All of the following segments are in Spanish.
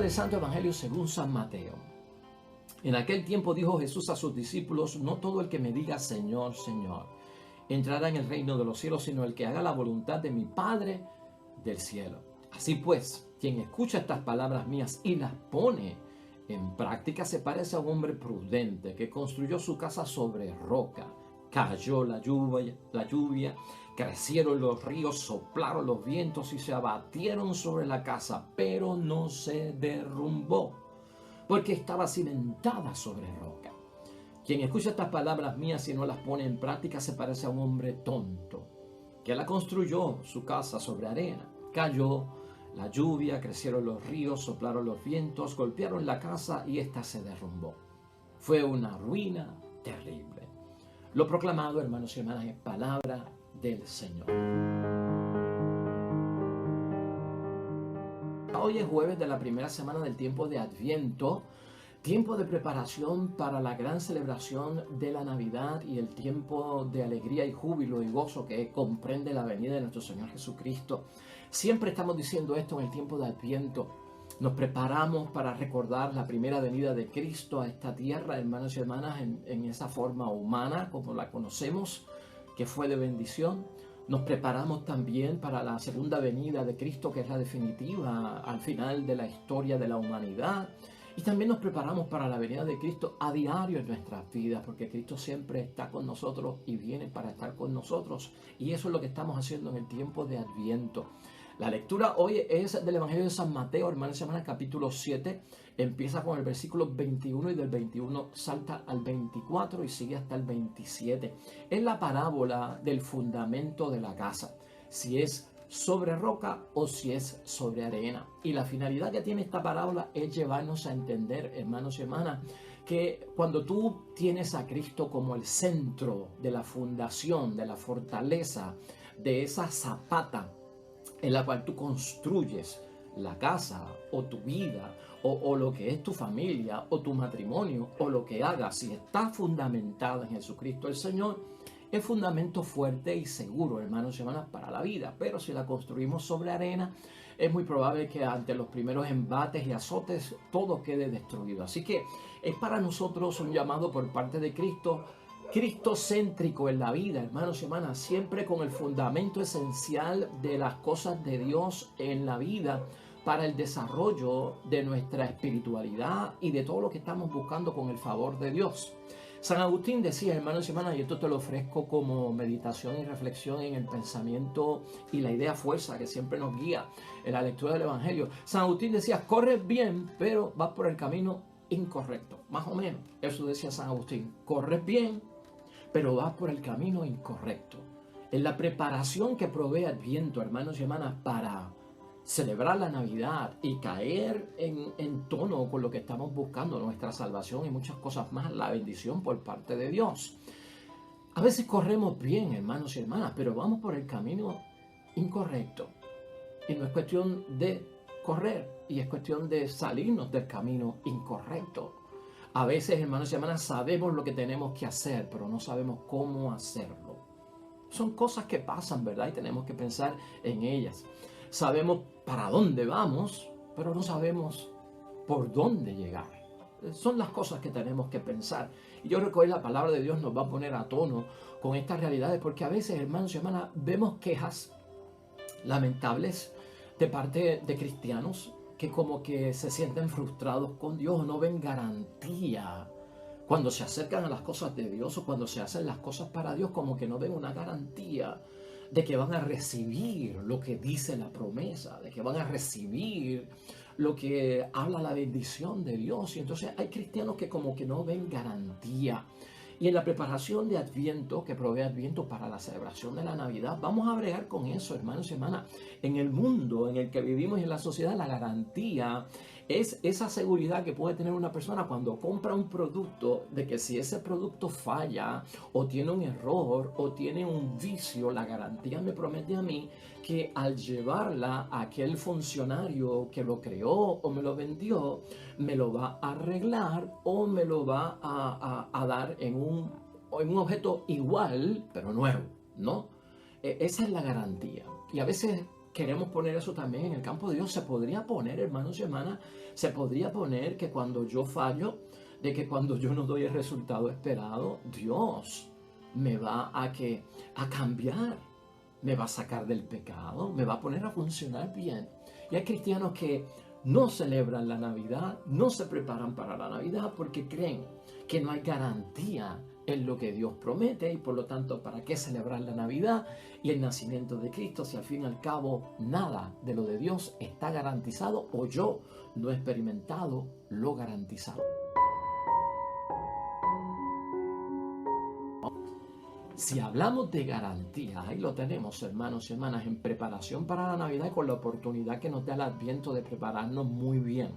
del Santo Evangelio según San Mateo. En aquel tiempo dijo Jesús a sus discípulos: no todo el que me diga Señor, Señor, entrará en el reino de los cielos, sino el que haga la voluntad de mi Padre del cielo. Así pues, quien escucha estas palabras mías y las pone en práctica se parece a un hombre prudente que construyó su casa sobre roca. Cayó la lluvia, crecieron los ríos, soplaron los vientos y se abatieron sobre la casa, pero no se derrumbó, porque estaba cimentada sobre roca. Quien escucha estas palabras mías y no las pone en práctica se parece a un hombre tonto, que la construyó su casa sobre arena. Cayó la lluvia, crecieron los ríos, soplaron los vientos, golpearon la casa y ésta se derrumbó. Fue una ruina terrible. Lo proclamado, hermanos y hermanas, es palabra del Señor. Hoy es jueves de la primera semana del tiempo de Adviento, tiempo de preparación para la gran celebración de la Navidad y el tiempo de alegría y júbilo y gozo que comprende la venida de nuestro Señor Jesucristo. Siempre estamos diciendo esto en el tiempo de Adviento. Nos preparamos para recordar la primera venida de Cristo a esta tierra, hermanos y hermanas, en esa forma humana como la conocemos, que fue de bendición. Nos preparamos también para la segunda venida de Cristo, que es la definitiva al final de la historia de la humanidad. Y también nos preparamos para la venida de Cristo a diario en nuestras vidas, porque Cristo siempre está con nosotros y viene para estar con nosotros. Y eso es lo que estamos haciendo en el tiempo de Adviento. La lectura hoy es del Evangelio de San Mateo, hermanos y hermanas, capítulo 7. Empieza con el versículo 21 y del 21 salta al 24 y sigue hasta el 27. Es la parábola del fundamento de la casa, si es sobre roca o si es sobre arena. Y la finalidad que tiene esta parábola es llevarnos a entender, hermanos y hermanas, que cuando tú tienes a Cristo como el centro de la fundación, de la fortaleza, de esa zapata en la cual tú construyes la casa o tu vida o lo que es tu familia o tu matrimonio o lo que hagas, si está fundamentada en Jesucristo el Señor, es fundamento fuerte y seguro, hermanos y hermanas, para la vida. Pero si la construimos sobre arena, es muy probable que ante los primeros embates y azotes todo quede destruido. Así que es para nosotros un llamado por parte de Cristo, cristocéntrico en la vida, hermanos y hermanas, siempre con el fundamento esencial de las cosas de Dios en la vida para el desarrollo de nuestra espiritualidad y de todo lo que estamos buscando con el favor de Dios. San Agustín decía, hermanos y hermanas, y esto te lo ofrezco como meditación y reflexión en el pensamiento y la idea fuerza que siempre nos guía en la lectura del Evangelio. San Agustín decía: corres bien, pero vas por el camino incorrecto. Más o menos, eso decía San Agustín. Corres bien, pero vas por el camino incorrecto. En la preparación que provee Adviento, hermanos y hermanas, para celebrar la Navidad y caer en tono con lo que estamos buscando, nuestra salvación y muchas cosas más, la bendición por parte de Dios. A veces corremos bien, hermanos y hermanas, pero vamos por el camino incorrecto. Y no es cuestión de correr, y es cuestión de salirnos del camino incorrecto. A veces, hermanos y hermanas, sabemos lo que tenemos que hacer, pero no sabemos cómo hacerlo. Son cosas que pasan, ¿verdad? Y tenemos que pensar en ellas. Sabemos para dónde vamos, pero no sabemos por dónde llegar. Son las cosas que tenemos que pensar. Y yo creo que hoy la palabra de Dios nos va a poner a tono con estas realidades, porque a veces, hermanos y hermanas, vemos quejas lamentables de parte de cristianos que como que se sienten frustrados con Dios, no ven garantía. Cuando se acercan a las cosas de Dios o cuando se hacen las cosas para Dios, como que no ven una garantía de que van a recibir lo que dice la promesa, de que van a recibir lo que habla la bendición de Dios. Y entonces hay cristianos que como que no ven garantía. Y en la preparación de Adviento, que provee Adviento para la celebración de la Navidad, vamos a bregar con eso, hermanos y hermanas. En el mundo en el que vivimos y en la sociedad, la garantía es esa seguridad que puede tener una persona cuando compra un producto, de que si ese producto falla o tiene un error o tiene un vicio, la garantía me promete a mí que al llevarla a aquel funcionario que lo creó o me lo vendió, me lo va a arreglar o me lo va a dar en un objeto igual, pero nuevo, ¿no? Esa es la garantía. Y a veces queremos poner eso también en el campo de Dios. Se podría poner, hermanos y hermanas, se podría poner que cuando yo fallo, de que cuando yo no doy el resultado esperado, Dios me va a cambiar, me va a sacar del pecado, me va a poner a funcionar bien. Y hay cristianos que no celebran la Navidad, no se preparan para la Navidad porque creen que no hay garantía en lo que Dios promete, y por lo tanto, ¿para qué celebrar la Navidad y el nacimiento de Cristo si al fin y al cabo nada de lo de Dios está garantizado, o yo no he experimentado lo garantizado? Si hablamos de garantía, ahí lo tenemos, hermanos y hermanas, en preparación para la Navidad y con la oportunidad que nos da el Adviento de prepararnos muy bien.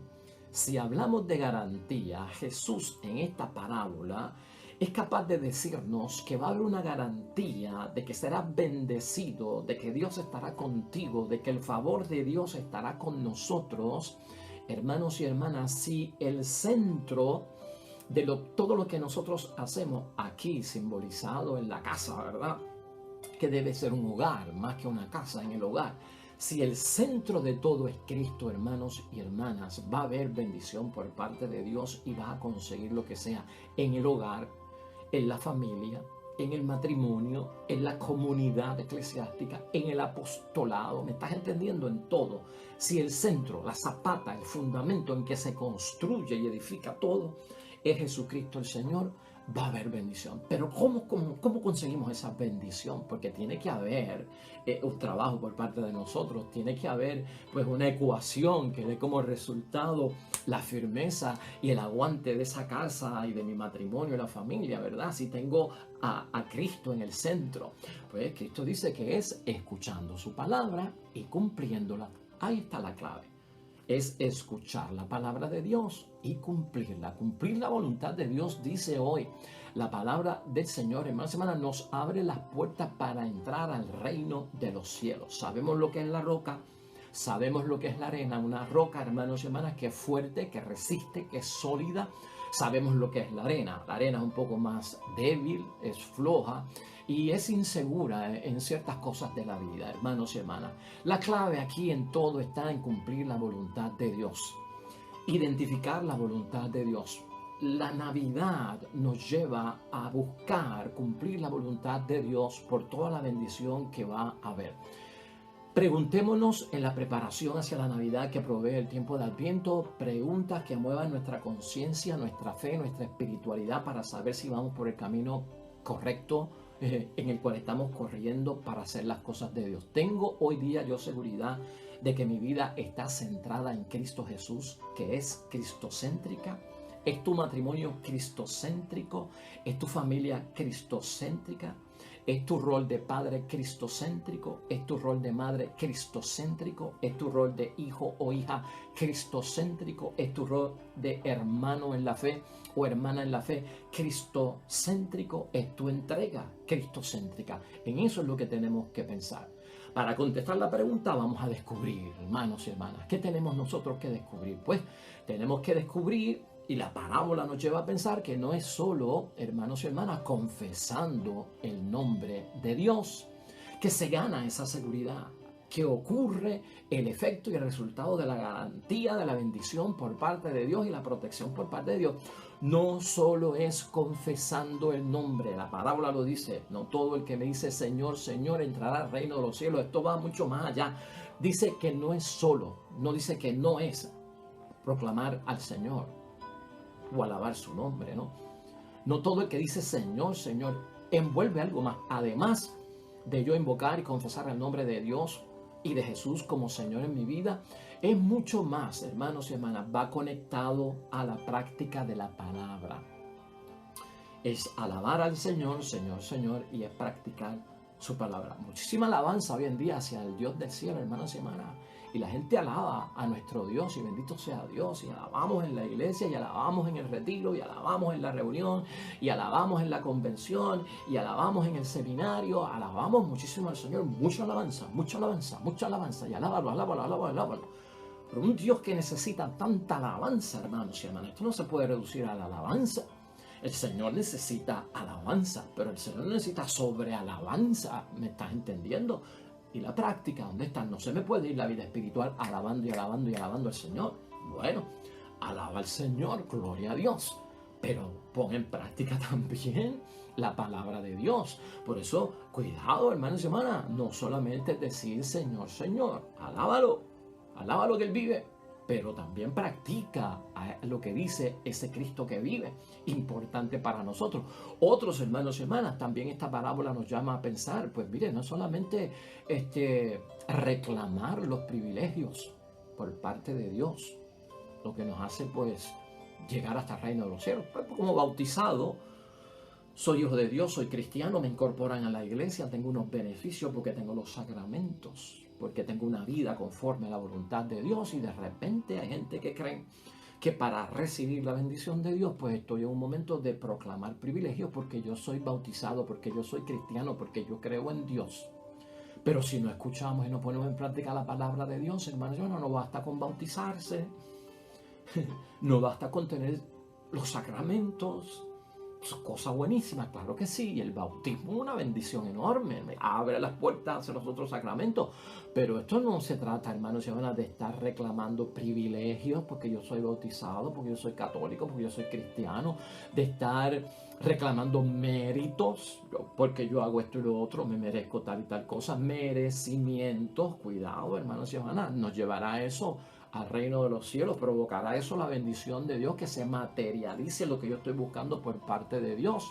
Si hablamos de garantía, Jesús en esta parábola es capaz de decirnos que va a haber una garantía de que serás bendecido, de que Dios estará contigo, de que el favor de Dios estará con nosotros, hermanos y hermanas, si el centro de todo lo que nosotros hacemos aquí, simbolizado en la casa, ¿verdad? Que debe ser un hogar, más que una casa, en el hogar. Si el centro de todo es Cristo, hermanos y hermanas, va a haber bendición por parte de Dios y vas a conseguir lo que sea en el hogar, en la familia, en el matrimonio, en la comunidad eclesiástica, en el apostolado. ¿Me estás entendiendo? En todo. Si el centro, la zapata, el fundamento en que se construye y edifica todo es Jesucristo el Señor, va a haber bendición. Pero ¿cómo conseguimos esa bendición? Porque tiene que haber un trabajo por parte de nosotros, tiene que haber pues una ecuación que dé como resultado la firmeza y el aguante de esa casa y de mi matrimonio y la familia, ¿verdad? Si tengo a Cristo en el centro, pues Cristo dice que es escuchando su palabra y cumpliéndola. Ahí está la clave. Es escuchar la palabra de Dios y cumplirla. Cumplir la voluntad de Dios, dice hoy la palabra del Señor, hermanos y hermanas, nos abre las puertas para entrar al reino de los cielos. Sabemos lo que es la roca, sabemos lo que es la arena. Una roca, hermanos y hermanas, que es fuerte, que resiste, que es sólida. Sabemos lo que es la arena. La arena es un poco más débil, es floja y es insegura en ciertas cosas de la vida, hermanos y hermanas. La clave aquí en todo está en cumplir la voluntad de Dios, identificar la voluntad de Dios. La Navidad nos lleva a buscar cumplir la voluntad de Dios por toda la bendición que va a haber. Preguntémonos en la preparación hacia la Navidad que provee el tiempo de Adviento, preguntas que muevan nuestra conciencia, nuestra fe, nuestra espiritualidad para saber si vamos por el camino correcto en el cual estamos corriendo para hacer las cosas de Dios. Tengo hoy día yo seguridad de que mi vida está centrada en Cristo Jesús, que es cristocéntrica. ¿Es tu matrimonio cristocéntrico? ¿Es tu familia cristocéntrica? ¿Es tu rol de padre cristocéntrico? ¿Es tu rol de madre cristocéntrico? ¿Es tu rol de hijo o hija cristocéntrico? ¿Es tu rol de hermano en la fe o hermana en la fe cristocéntrico? ¿Es tu entrega cristocéntrica? En eso es lo que tenemos que pensar. Para contestar la pregunta vamos a descubrir, hermanos y hermanas, ¿qué tenemos nosotros que descubrir? Pues tenemos que descubrir, y la parábola nos lleva a pensar que no es solo, hermanos y hermanas, confesando el nombre de Dios que se gana esa seguridad, que ocurre el efecto y el resultado de la garantía de la bendición por parte de Dios y la protección por parte de Dios. No solo es confesando el nombre, la parábola lo dice, no todo el que me dice Señor, Señor entrará al reino de los cielos. Esto va mucho más allá. Dice que no es solo, no dice que no es proclamar al Señor o alabar su nombre, ¿no? No todo el que dice Señor, Señor envuelve algo más. Además de yo invocar y confesar el nombre de Dios y de Jesús como Señor en mi vida, es mucho más, hermanos y hermanas, va conectado a la práctica de la palabra. Es alabar al Señor, Señor, Señor, y es practicar su palabra. Muchísima alabanza hoy en día hacia el Dios del cielo, hermanos y hermanas. Y la gente alaba a nuestro Dios, y bendito sea Dios, y alabamos en la iglesia, y alabamos en el retiro, y alabamos en la reunión, y alabamos en la convención, y alabamos en el seminario, alabamos muchísimo al Señor, mucha alabanza, mucha alabanza, mucha alabanza, y alábalo, alábalo, alábalo, alábalo. Pero un Dios que necesita tanta alabanza, hermanos y hermanas, esto no se puede reducir a la alabanza. El Señor necesita alabanza, pero el Señor necesita sobrealabanza, ¿me estás entendiendo? ¿Y la práctica dónde está? No se me puede ir la vida espiritual alabando y alabando y alabando al Señor. Bueno, alaba al Señor, gloria a Dios. Pero pon en práctica también la palabra de Dios. Por eso, cuidado, hermanos y hermanas, no solamente decir Señor, Señor, alábalo que Él vive, pero también practica lo que dice ese Cristo que vive, importante para nosotros. Otros hermanos y hermanas, también esta parábola nos llama a pensar, pues mire, no solamente reclamar los privilegios por parte de Dios, lo que nos hace pues llegar hasta el reino de los cielos. Pues, como bautizado, soy hijo de Dios, soy cristiano, me incorporan a la iglesia, tengo unos beneficios porque tengo los sacramentos, porque tengo una vida conforme a la voluntad de Dios, y de repente hay gente que cree que para recibir la bendición de Dios, pues estoy en un momento de proclamar privilegios porque yo soy bautizado, porque yo soy cristiano, porque yo creo en Dios. Pero si no escuchamos y no ponemos en práctica la palabra de Dios, hermanos, no basta con bautizarse, no basta con tener los sacramentos. Cosa buenísima, claro que sí, y el bautismo es una bendición enorme, me abre las puertas hacia los otros sacramentos, pero esto no se trata, hermanos y hermanas, de estar reclamando privilegios porque yo soy bautizado, porque yo soy católico, porque yo soy cristiano, de estar reclamando méritos, porque yo hago esto y lo otro, me merezco tal y tal cosa, merecimientos. Cuidado, hermanos y hermanas, nos llevará a eso al reino de los cielos, provocará eso la bendición de Dios, que se materialice lo que yo estoy buscando por parte de Dios.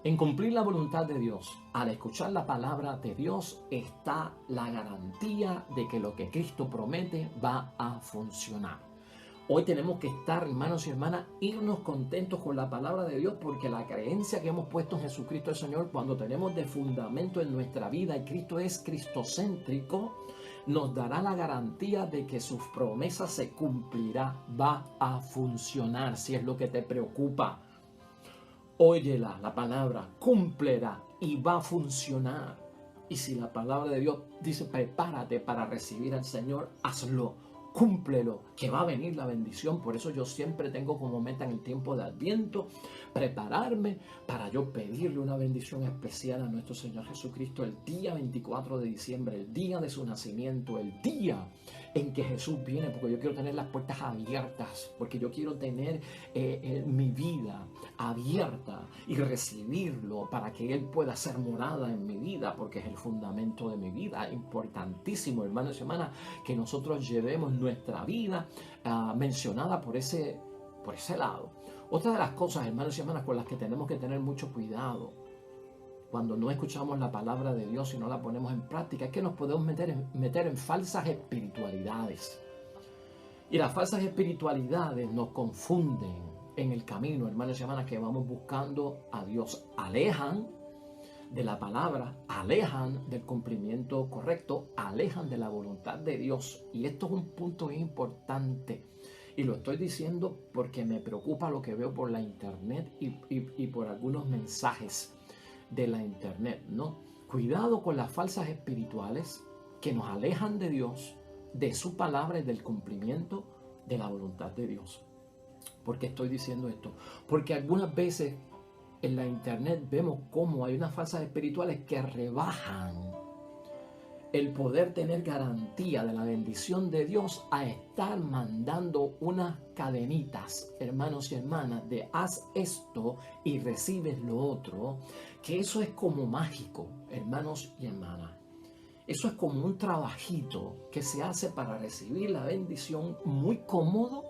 En cumplir la voluntad de Dios, al escuchar la palabra de Dios, está la garantía de que lo que Cristo promete va a funcionar. Hoy tenemos que estar, hermanos y hermanas, irnos contentos con la palabra de Dios, porque la creencia que hemos puesto en Jesucristo el Señor, cuando tenemos de fundamento en nuestra vida y Cristo es cristocéntrico, nos dará la garantía de que sus promesas se cumplirá, va a funcionar. Si es lo que te preocupa, óyela, la palabra, cúmplela y va a funcionar. Y si la palabra de Dios dice prepárate para recibir al Señor, hazlo, cúmplelo, que va a venir la bendición. Por eso yo siempre tengo como meta en el tiempo de Adviento prepararme para yo pedirle una bendición especial a nuestro Señor Jesucristo el día 24 de diciembre, el día de su nacimiento, el día en que Jesús viene, porque yo quiero tener las puertas abiertas, porque yo quiero tener mi vida abierta y recibirlo para que Él pueda ser morada en mi vida, porque es el fundamento de mi vida. Importantísimo, hermanos y hermanas, que nosotros llevemos nuestra vida mencionada por ese lado. Otra de las cosas, hermanos y hermanas, con las que tenemos que tener mucho cuidado cuando no escuchamos la palabra de Dios y no la ponemos en práctica, es que nos podemos meter en falsas espiritualidades. Y las falsas espiritualidades nos confunden en el camino, hermanos y hermanas, que vamos buscando a Dios. Alejan de la palabra, alejan del cumplimiento correcto, alejan de la voluntad de Dios. Y esto es un punto bien importante. Y lo estoy diciendo porque me preocupa lo que veo por la internet y por algunos mensajes de la internet, ¿no? Cuidado con las falsas espirituales que nos alejan de Dios, de su palabra y del cumplimiento de la voluntad de Dios. ¿Por qué estoy diciendo esto? Porque algunas veces en la internet vemos cómo hay unas falsas espirituales que rebajan el poder tener garantía de la bendición de Dios a estar mandando unas cadenitas, hermanos y hermanas, de haz esto y recibes lo otro, que eso es como mágico, hermanos y hermanas. Eso es como un trabajito que se hace para recibir la bendición, muy cómodo,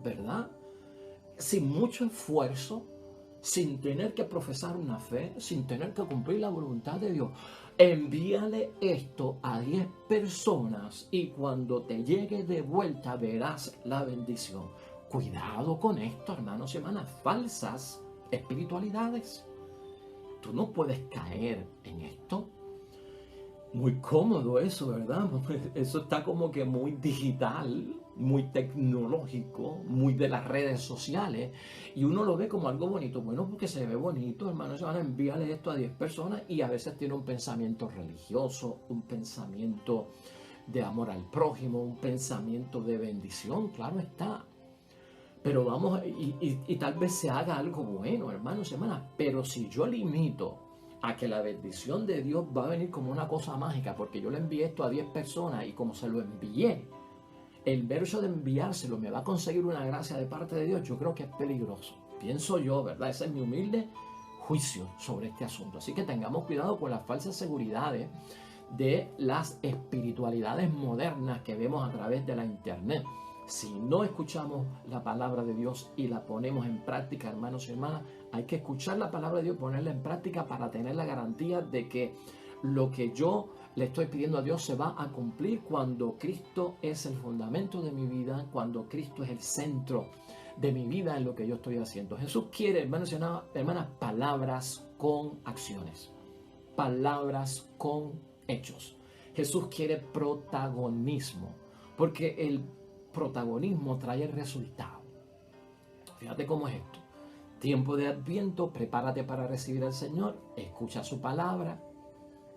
¿verdad? Sin mucho esfuerzo, sin tener que profesar una fe, sin tener que cumplir la voluntad de Dios. Envíale esto a 10 personas y cuando te llegue de vuelta verás la bendición. Cuidado con esto, hermanos y hermanas, falsas espiritualidades. Tú no puedes caer en esto. Muy cómodo eso, ¿verdad? Eso está como que muy digital, muy tecnológico, muy de las redes sociales, y uno lo ve como algo bonito. Bueno, porque se ve bonito, hermanos, se van a enviarle esto a 10 personas y a veces tiene un pensamiento religioso, un pensamiento de amor al prójimo, un pensamiento de bendición, claro está. Pero vamos, y tal vez se haga algo bueno, hermanos y hermanas, pero si yo limito a que la bendición de Dios va a venir como una cosa mágica, porque yo le envié esto a 10 personas y como se lo envié, el verso de enviárselo me va a conseguir una gracia de parte de Dios, yo creo que es peligroso. Pienso yo, ¿verdad? Ese es mi humilde juicio sobre este asunto. Así que tengamos cuidado con las falsas seguridades de las espiritualidades modernas que vemos a través de la internet. Si no escuchamos la palabra de Dios y la ponemos en práctica, hermanos y hermanas, hay que escuchar la palabra de Dios y ponerla en práctica para tener la garantía de que lo que yo le estoy pidiendo a Dios se va a cumplir cuando Cristo es el fundamento de mi vida, cuando Cristo es el centro de mi vida en lo que yo estoy haciendo. Jesús quiere, hermanos y hermanas, palabras con acciones, palabras con hechos. Jesús quiere protagonismo, porque el protagonismo trae el resultado. Fíjate cómo es esto. Tiempo de Adviento, prepárate para recibir al Señor, escucha su palabra,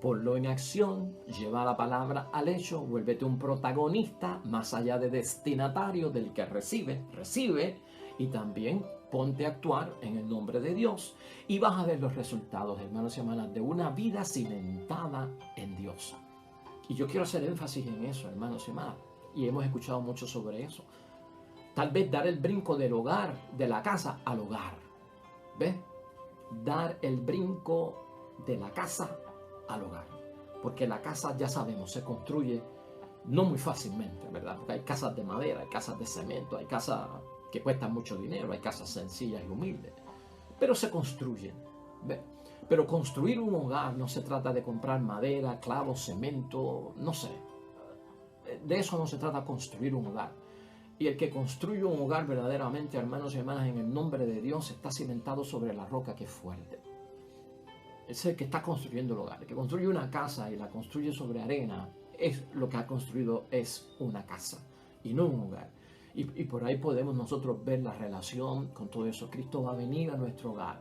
ponlo en acción, lleva la palabra al hecho, vuélvete un protagonista más allá de destinatario del que recibe y también ponte a actuar en el nombre de Dios y vas a ver los resultados, hermanos y hermanas, de una vida cimentada en Dios. Y yo quiero hacer énfasis en eso, hermanos y hermanas, y hemos escuchado mucho sobre eso. Tal vez dar el brinco del hogar, de la casa al hogar. ¿Ves? Dar el brinco de la casa al hogar. Porque la casa, ya sabemos, se construye no muy fácilmente, ¿verdad? Porque hay casas de madera, hay casas de cemento, hay casas que cuestan mucho dinero, hay casas sencillas y humildes. Pero se construyen. ¿Ves? Pero construir un hogar no se trata de comprar madera, clavos, cemento, no sé. De eso no se trata construir un hogar. Y el que construye un hogar verdaderamente, hermanos y hermanas, en el nombre de Dios, está cimentado sobre la roca que es fuerte. Es el que está construyendo el hogar. El que construye una casa y la construye sobre arena, es lo que ha construido, es una casa y no un hogar. Y por ahí podemos nosotros ver la relación con todo eso. Cristo va a venir a nuestro hogar,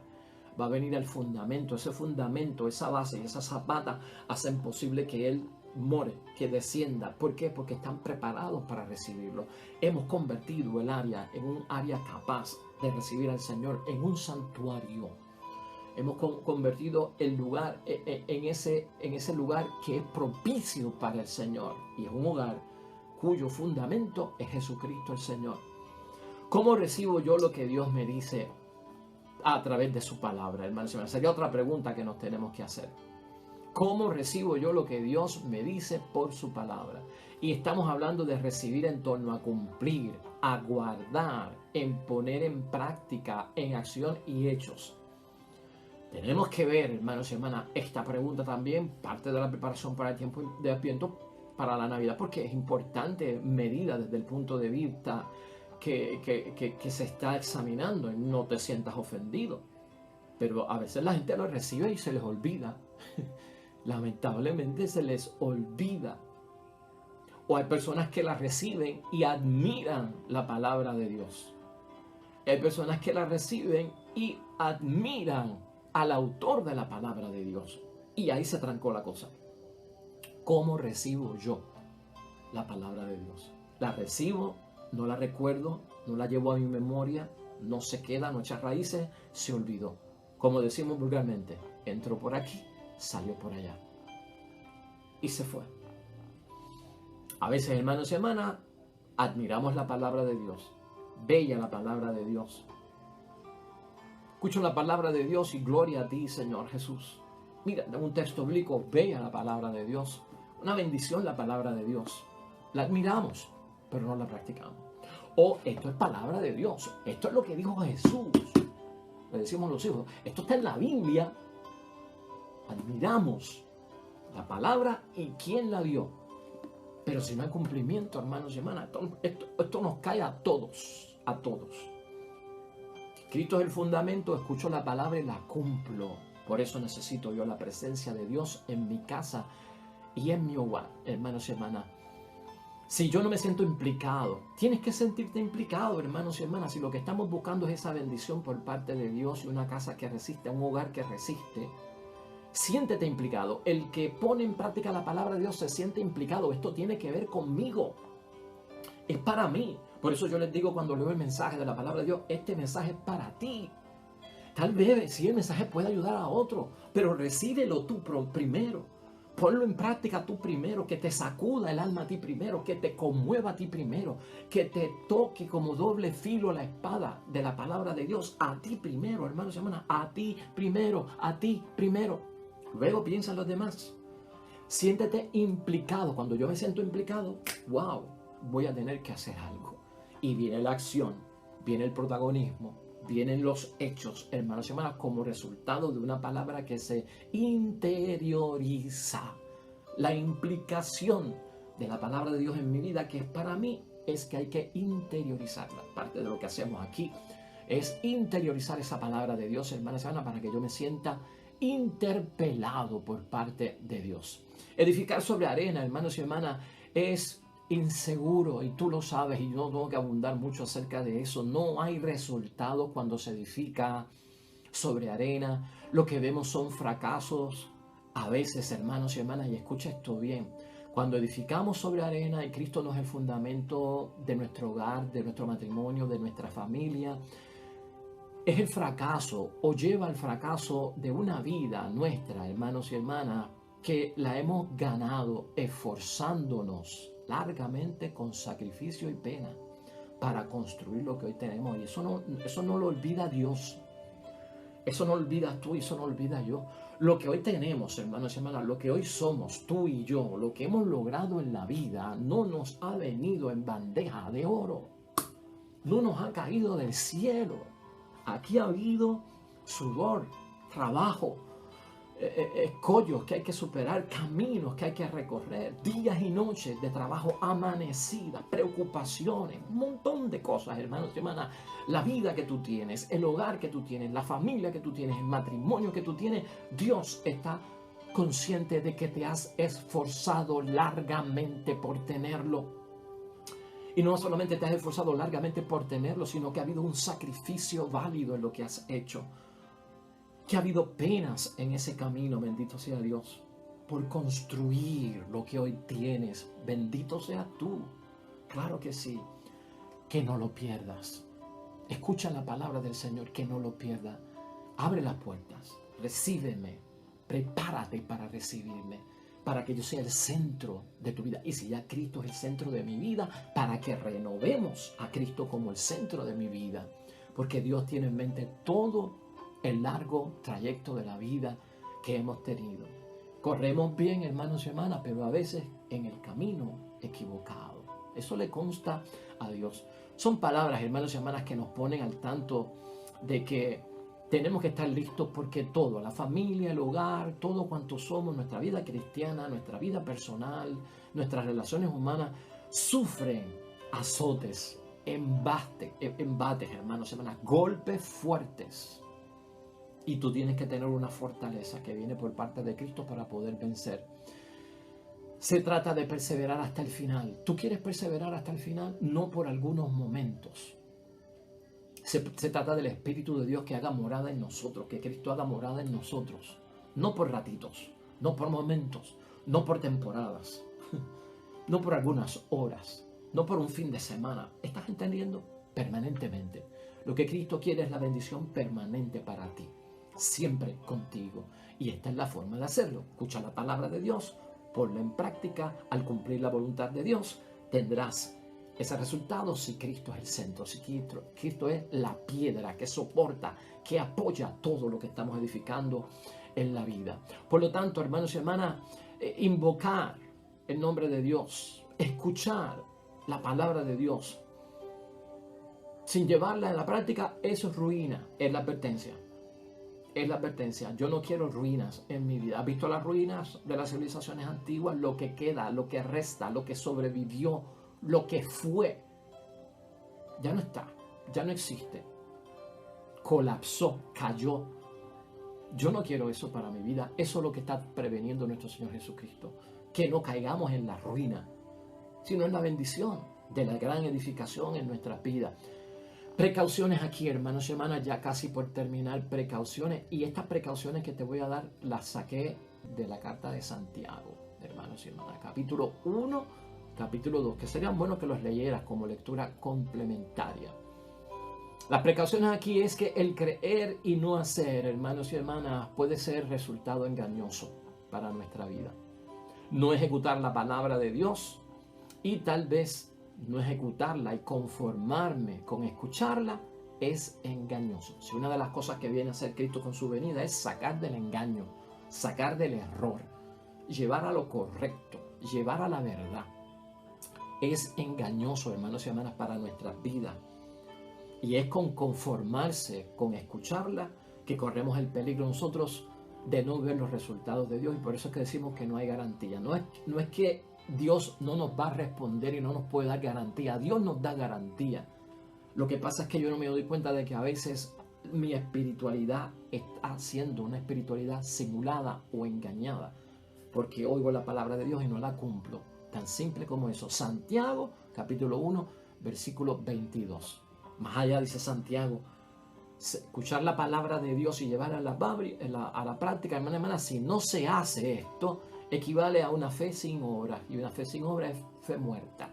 va a venir al fundamento, esa base y esa zapata hacen posible que Él more, que descienda. ¿Por qué? Porque están preparados para recibirlo. Hemos convertido el área en un área capaz de recibir al Señor, en un santuario. Hemos convertido el lugar en ese lugar que es propicio para el Señor. Y es un hogar cuyo fundamento es Jesucristo el Señor. ¿Cómo recibo yo lo que Dios me dice a través de su palabra, hermanos? Sería otra pregunta que nos tenemos que hacer. ¿Cómo recibo yo lo que Dios me dice por su palabra? Y estamos hablando de recibir en torno a cumplir, a guardar, en poner en práctica, en acción y hechos. Tenemos que ver, hermanos y hermanas, esta pregunta también, parte de la preparación para el tiempo de Adviento, para la Navidad, porque es importante medida desde el punto de vista que se está examinando. Y no te sientas ofendido, pero a veces la gente lo recibe y se les olvida. Lamentablemente se les olvida. O hay personas que la reciben y admiran la palabra de Dios. Hay personas que la reciben y admiran al autor de la palabra de Dios. Y ahí se trancó la cosa. ¿Cómo recibo yo la palabra de Dios? La recibo, no la recuerdo, no la llevo a mi memoria, no se queda, no echa raíces, se olvidó. Como decimos vulgarmente, entró por aquí, salió por allá. Y se fue. A veces, hermanos y hermanas, admiramos la palabra de Dios. Bella la palabra de Dios. Escucho la palabra de Dios y gloria a ti, Señor Jesús. Mira, en un texto bíblico, bella la palabra de Dios. Una bendición la palabra de Dios. La admiramos, pero no la practicamos. O esto es palabra de Dios. Esto es lo que dijo Jesús. Le decimos los hijos. Esto está en la Biblia. Admiramos la palabra y quién la dio. Pero si no hay cumplimiento, hermanos y hermanas, esto nos cae a todos. A todos. Cristo es el fundamento, escucho la palabra y la cumplo. Por eso necesito yo la presencia de Dios en mi casa y en mi hogar, hermanos y hermanas. Si yo no me siento implicado, tienes que sentirte implicado, hermanos y hermanas. Si lo que estamos buscando es esa bendición por parte de Dios y una casa que resiste, un hogar que resiste, siéntete implicado. El que pone en práctica la palabra de Dios se siente implicado. Esto tiene que ver conmigo. Es para mí. Por eso yo les digo cuando leo el mensaje de la palabra de Dios, este mensaje es para ti. Tal vez si el mensaje puede ayudar a otro, pero recíbelo tú primero. Ponlo en práctica tú primero, que te sacuda el alma a ti primero, que te conmueva a ti primero, que te toque como doble filo la espada de la palabra de Dios a ti primero, hermanos y hermanas, a ti primero, a ti primero. Luego piensa en los demás. Siéntete implicado. Cuando yo me siento implicado, wow, voy a tener que hacer algo. Y viene la acción, viene el protagonismo, vienen los hechos, hermanos y hermanas, como resultado de una palabra que se interioriza. La implicación de la palabra de Dios en mi vida, que para mí es que hay que interiorizarla. Parte de lo que hacemos aquí es interiorizar esa palabra de Dios, hermanos y hermanas, para que yo me sienta interpelado por parte de Dios. Edificar sobre arena, hermanos y hermanas, es inseguro, y tú lo sabes, y yo no tengo que abundar mucho acerca de eso. No hay resultados cuando se edifica sobre arena. Lo que vemos son fracasos a veces, hermanos y hermanas, y escucha esto bien. Cuando edificamos sobre arena y Cristo no es el fundamento de nuestro hogar, de nuestro matrimonio, de nuestra familia, es el fracaso o lleva al fracaso de una vida nuestra, hermanos y hermanas, que la hemos ganado esforzándonos largamente con sacrificio y pena para construir lo que hoy tenemos. Y eso no lo olvida Dios. Eso no olvidas tú y eso no olvida yo. Lo que hoy tenemos, hermanos y hermanas, lo que hoy somos, tú y yo, lo que hemos logrado en la vida, no nos ha venido en bandeja de oro. No nos ha caído del cielo. Aquí ha habido sudor, trabajo, escollos que hay que superar, caminos que hay que recorrer, días y noches de trabajo amanecidas, preocupaciones, un montón de cosas, hermanos y hermanas. La vida que tú tienes, el hogar que tú tienes, la familia que tú tienes, el matrimonio que tú tienes, Dios está consciente de que te has esforzado largamente por tenerlo. Y no solamente te has esforzado largamente por tenerlo, sino que ha habido un sacrificio válido en lo que has hecho. Que ha habido penas en ese camino, bendito sea Dios, por construir lo que hoy tienes. Bendito sea tú. Claro que sí. Que no lo pierdas. Escucha la palabra del Señor, que no lo pierdas. Abre las puertas. Recíbeme. Prepárate para recibirme, para que yo sea el centro de tu vida. Y si ya Cristo es el centro de mi vida, para que renovemos a Cristo como el centro de mi vida. Porque Dios tiene en mente todo el largo trayecto de la vida que hemos tenido. Corremos bien, hermanos y hermanas, pero a veces en el camino equivocado. Eso le consta a Dios. Son palabras, hermanos y hermanas, que nos ponen al tanto de que tenemos que estar listos porque todo, la familia, el hogar, todo cuanto somos, nuestra vida cristiana, nuestra vida personal, nuestras relaciones humanas, sufren azotes, embates, hermanos y hermanas, golpes fuertes. Y tú tienes que tener una fortaleza que viene por parte de Cristo para poder vencer. Se trata de perseverar hasta el final. ¿Tú quieres perseverar hasta el final? No por algunos momentos. Se trata del Espíritu de Dios que haga morada en nosotros, que Cristo haga morada en nosotros. No por ratitos, no por momentos, no por temporadas, no por algunas horas, no por un fin de semana. ¿Estás entendiendo? Permanentemente. Lo que Cristo quiere es la bendición permanente para ti, siempre contigo. Y esta es la forma de hacerlo. Escucha la palabra de Dios, ponla en práctica. Al cumplir la voluntad de Dios, tendrás ese resultado si Cristo es el centro, si Cristo es la piedra que soporta, que apoya todo lo que estamos edificando en la vida. Por lo tanto, hermanos y hermanas, invocar el nombre de Dios, escuchar la palabra de Dios, sin llevarla en la práctica, eso es ruina, es la advertencia. Es la advertencia. Yo no quiero ruinas en mi vida. ¿Has visto las ruinas de las civilizaciones antiguas? Lo que queda, lo que resta, lo que sobrevivió, lo que fue, ya no está, ya no existe. Colapsó, cayó. Yo no quiero eso para mi vida. Eso es lo que está preveniendo nuestro Señor Jesucristo. Que no caigamos en la ruina, sino en la bendición de la gran edificación en nuestras vidas. Precauciones aquí, hermanos y hermanas, ya casi por terminar, precauciones. Y estas precauciones que te voy a dar las saqué de la carta de Santiago, hermanos y hermanas. Capítulo 1, capítulo 2, que serían buenos que los leyeras como lectura complementaria. Las precauciones aquí es que el creer y no hacer, hermanos y hermanas, puede ser resultado engañoso para nuestra vida. No ejecutar la palabra de Dios y tal vez no ejecutarla y conformarme con escucharla es engañoso. Si una de las cosas que viene a hacer Cristo con su venida es sacar del engaño, sacar del error, llevar a lo correcto, llevar a la verdad, es engañoso, hermanos y hermanas, para nuestras vidas. Y es con conformarse, con escucharla, que corremos el peligro nosotros de no ver los resultados de Dios. Y por eso es que decimos que no hay garantía. No es que Dios no nos va a responder y no nos puede dar garantía. Dios nos da garantía. Lo que pasa es que yo no me doy cuenta de que a veces mi espiritualidad está siendo una espiritualidad simulada o engañada. Porque oigo la palabra de Dios y no la cumplo. Tan simple como eso. Santiago, capítulo 1, versículo 22. Más allá, dice Santiago, escuchar la palabra de Dios y llevarla a la práctica, hermana, si no se hace esto, equivale a una fe sin obra. Y una fe sin obra es fe muerta.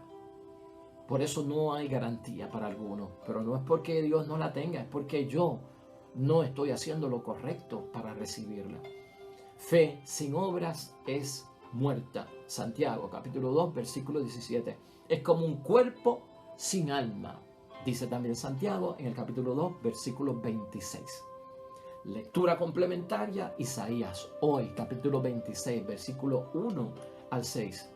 Por eso no hay garantía para algunos. Pero no es porque Dios no la tenga, es porque yo no estoy haciendo lo correcto para recibirla. Fe sin obras es muerta. Santiago, capítulo 2, versículo 17. Es como un cuerpo sin alma. Dice también Santiago en el capítulo 2, versículo 26. Lectura complementaria, Isaías, hoy, capítulo 26, versículo 1 al 6.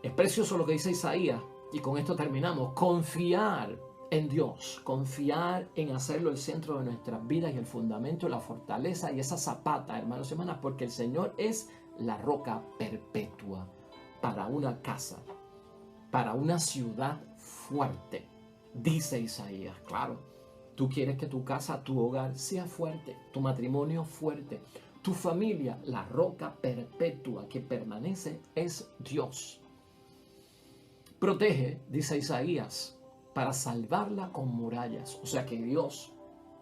Es precioso lo que dice Isaías, y con esto terminamos. Confiar en Dios, confiar en hacerlo el centro de nuestras vidas y el fundamento, la fortaleza y esa zapata, hermanos y hermanas, porque el Señor es la roca perpetua para una casa, para una ciudad fuerte. Dice Isaías, claro, tú quieres que tu casa, tu hogar sea fuerte, tu matrimonio fuerte, tu familia, la roca perpetua que permanece es Dios. Protege, dice Isaías, para salvarla con murallas. O sea que Dios,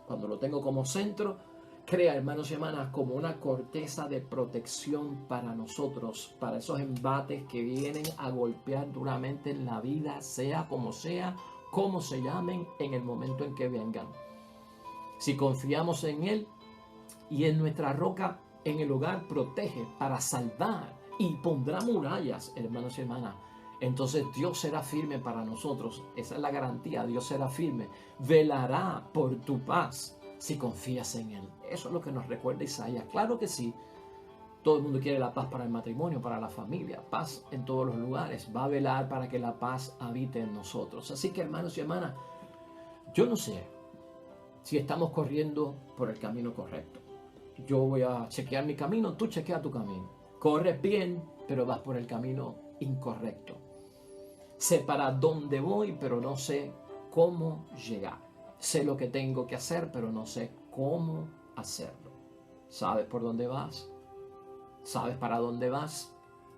cuando lo tengo como centro, crea, hermanos y hermanas, como una corteza de protección para nosotros, para esos embates que vienen a golpear duramente en la vida, sea, como se llamen, en el momento en que vengan. Si confiamos en Él y en nuestra roca, en el hogar protege para salvar y pondrá murallas, hermanos y hermanas. Entonces Dios será firme para nosotros. Esa es la garantía. Dios será firme. Velará por tu paz si confías en Él. Eso es lo que nos recuerda Isaías. Claro que sí. Todo el mundo quiere la paz para el matrimonio, para la familia. Paz en todos los lugares. Va a velar para que la paz habite en nosotros. Así que, hermanos y hermanas, yo no sé si estamos corriendo por el camino correcto. Yo voy a chequear mi camino, tú chequea tu camino. Corres bien, pero vas por el camino incorrecto. Sé para dónde voy, pero no sé cómo llegar. Sé lo que tengo que hacer, pero no sé cómo hacerlo. ¿Sabes por dónde vas? ¿Sabes para dónde vas?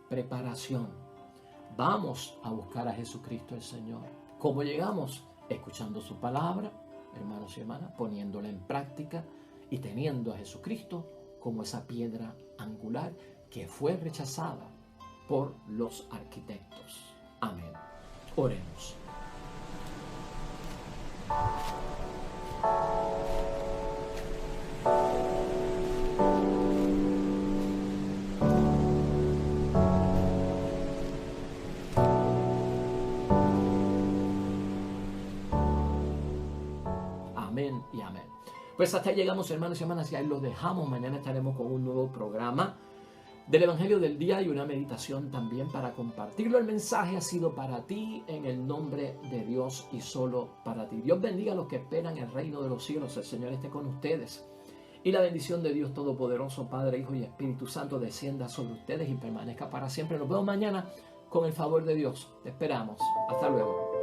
Preparación. Vamos a buscar a Jesucristo el Señor. ¿Cómo llegamos? Escuchando su palabra, hermanos y hermanas, poniéndola en práctica y teniendo a Jesucristo como esa piedra angular que fue rechazada por los arquitectos. Amén. Oremos. Amén y amén. Pues hasta ahí llegamos, hermanos y hermanas, y ahí los dejamos. Mañana estaremos con un nuevo programa del Evangelio del Día y una meditación también para compartirlo. El mensaje ha sido para ti en el nombre de Dios y solo para ti. Dios bendiga a los que esperan el reino de los cielos. El Señor esté con ustedes. Y la bendición de Dios Todopoderoso, Padre, Hijo y Espíritu Santo, descienda sobre ustedes y permanezca para siempre. Nos vemos mañana con el favor de Dios. Te esperamos. Hasta luego.